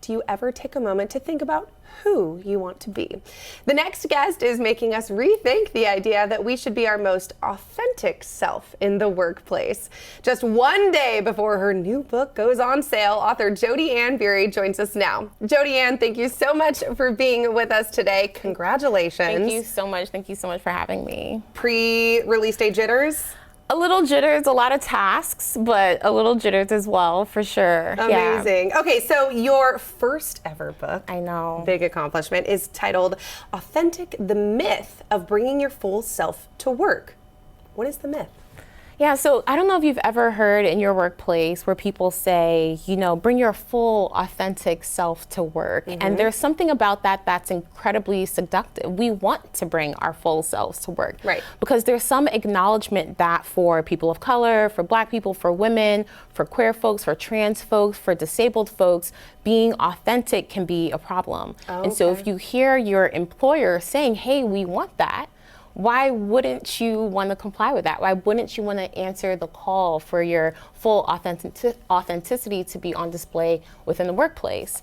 do you ever take a moment to think about who you want to be? The next guest is making us rethink the idea that we should be our most authentic self in the workplace. Just one day before her new book goes on sale, author Jodi-Ann Burey joins us now. Jodi-Ann, thank you so much for being with us today. Congratulations. Thank you so much. Thank you so much for having me. Pre-release day jitters? A little jitters, a lot of tasks, but a little jitters as well, for sure. Amazing. Yeah. Okay, so your first ever book, I know, big accomplishment, is titled Authentic: The Myth of Bringing Your Full Self to Work. What is the myth? Yeah, so I don't know if you've ever heard in your workplace where people say, you know, bring your full authentic self to work. Mm-hmm. And there's something about that that's incredibly seductive. We want to bring our full selves to work. Right. Because there's some acknowledgement that for people of color, for Black people, for women, for queer folks, for trans folks, for disabled folks, being authentic can be a problem. Oh, and so if you hear your employer saying, hey, we want that, why wouldn't you want to comply with that? Why wouldn't you want to answer the call for your full authenticity to be on display within the workplace?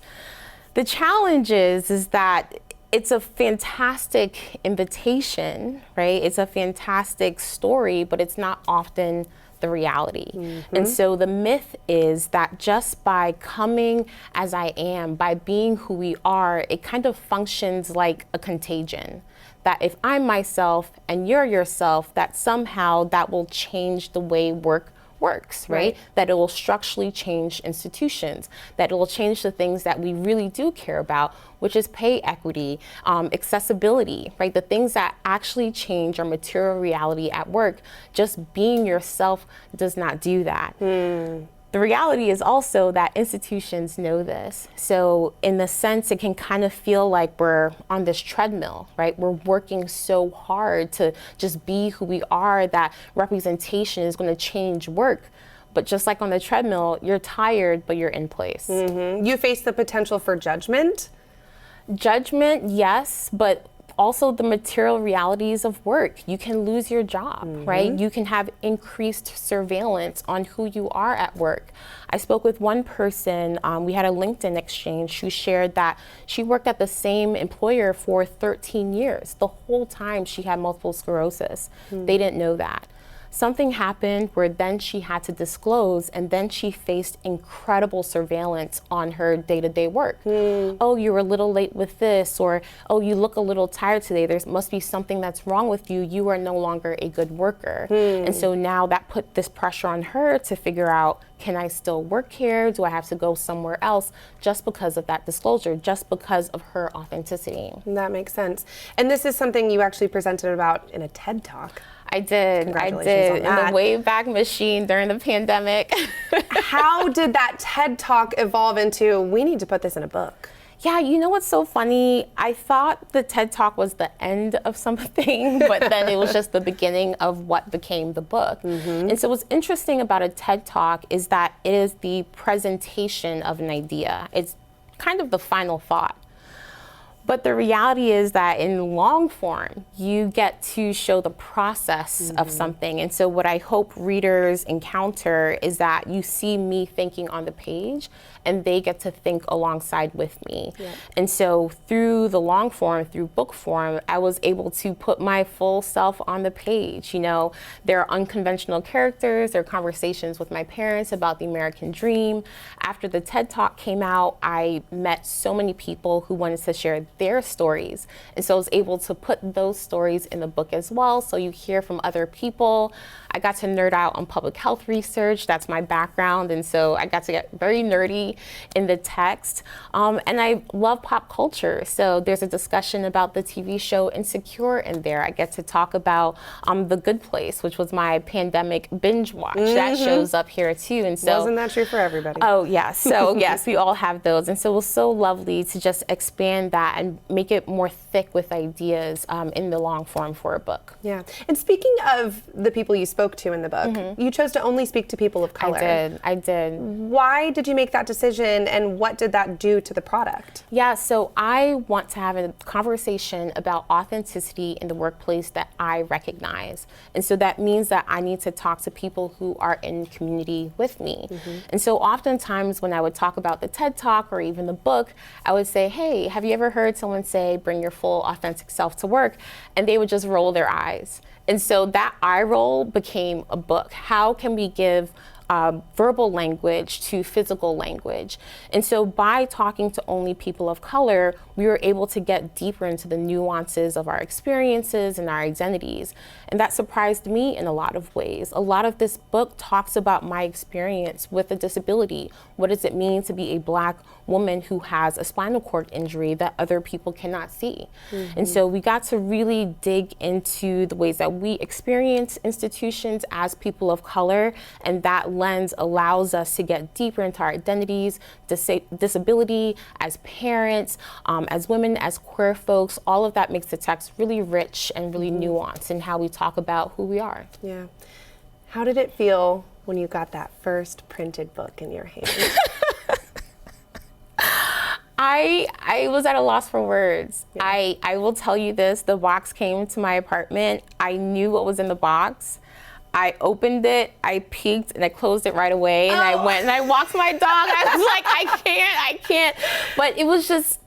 The challenge is that it's a fantastic invitation, right? It's a fantastic story, but it's not often the reality. Mm-hmm. And so the myth is that just by coming as I am, by being who we are, it kind of functions like a contagion. That if I'm myself and you're yourself, that somehow that will change the way work works, right? That it will structurally change institutions, that it will change the things that we really do care about, which is pay equity, accessibility, right? The things that actually change our material reality at work. Just being yourself does not do that. The reality is also that institutions know this. So in the sense, it can kind of feel like we're on this treadmill, right? We're working so hard to just be who we are, that representation is going to change work. But just like on the treadmill, you're tired, but you're in place. Mm-hmm. You face the potential for judgment? Judgment, yes, but also the material realities of work. You can lose your job, right? You can have increased surveillance on who you are at work. I spoke with one person, we had a LinkedIn exchange, who shared that she worked at the same employer for 13 years. The whole time she had multiple sclerosis. They didn't know that. Something happened where then she had to disclose, and then she faced incredible surveillance on her day-to-day work. Oh, you were a little late with this, or oh, you look a little tired today. There must be something that's wrong with you. You are no longer a good worker. And so now that put this pressure on her to figure out, can I still work here? Do I have to go somewhere else? Just because of that disclosure, just because of her authenticity. That makes sense. And this is something you actually presented about in a TED Talk. I did in the Wayback Machine during the pandemic. How did that TED Talk evolve into, we need to put this in a book? Yeah, you know what's so funny? I thought the TED Talk was the end of something, but then it was just the beginning of what became the book. And so what's interesting about a TED Talk is that it is the presentation of an idea. It's kind of the final thought. But the reality is that in long form, you get to show the process of something. And so what I hope readers encounter is that you see me thinking on the page, and they get to think alongside with me. And so through the long form, through book form, I was able to put my full self on the page. You know, there are unconventional characters, there are conversations with my parents about the American dream. After the TED Talk came out, I met so many people who wanted to share their stories. And so I was able to put those stories in the book as well. So you hear from other people. I got to nerd out on public health research. That's my background. And so I got to get very nerdy in the text. And I love pop culture. So there's a discussion about the TV show Insecure in there. I get to talk about The Good Place, which was my pandemic binge watch. That shows up here too. And so wasn't that true for everybody? Oh, yeah. So yes, we all have those. And so it was so lovely to just expand that and and make it more thick with ideas in the long form for a book. Yeah. And speaking of the people you spoke to in the book, you chose to only speak to people of color. I did. Why did you make that decision, and what did that do to the product? Yeah, so I want to have a conversation about authenticity in the workplace that I recognize. And so that means that I need to talk to people who are in community with me. And so oftentimes when I would talk about the TED Talk or even the book, I would say, hey, have you ever heard someone say, bring your full authentic self to work? And they would just roll their eyes. And so that eye roll became a book. How can we give verbal language to physical language? And so by talking to only people of color, we were able to get deeper into the nuances of our experiences and our identities. And that surprised me in a lot of ways. A lot of this book talks about my experience with a disability. What does it mean to be a Black woman who has a spinal cord injury that other people cannot see? And so we got to really dig into the ways that we experience institutions as people of color, and that lens allows us to get deeper into our identities, disability, as parents, as women, as queer folks. All of that makes the text really rich and really nuanced in how we talk about who we are. Yeah. How did it feel when you got that first printed book in your hand? I was at a loss for words. Yeah. I will tell you this, the box came to my apartment. I knew what was in the box. I opened it, I peeked, and I closed it right away. And I went and I walked my dog. I was like, I can't. But it was just,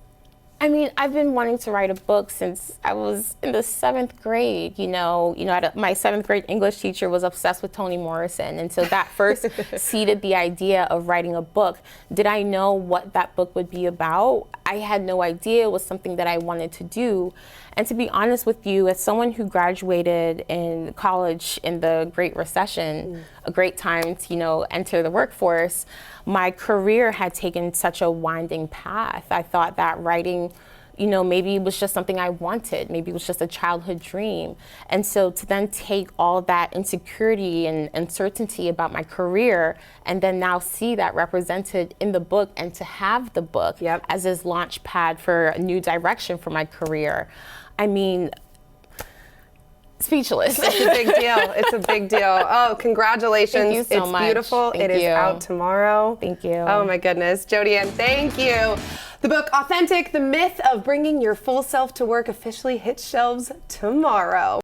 I mean, I've been wanting to write a book since I was in the 7th grade. My 7th grade English teacher was obsessed with Toni Morrison. And so that first seeded the idea of writing a book. Did I know what that book would be about? I had no idea. It was something that I wanted to do. And to be honest with you, as someone who graduated in college in the Great Recession, a great time to, enter the workforce, my career had taken such a winding path. I thought that writing, maybe it was just something I wanted. Maybe it was just a childhood dream. And so to then take all that insecurity and uncertainty about my career and then now see that represented in the book, and to have the book as this launch pad for a new direction for my career, I mean, speechless. It's a big deal. It's a big deal. Oh, congratulations. Thank you so much. It's beautiful. Thank it is you. out tomorrow. Thank you. Oh my goodness. Jodi-Ann, thank you. The book Authentic, The Myth of Bringing Your Full Self to Work officially hits shelves tomorrow.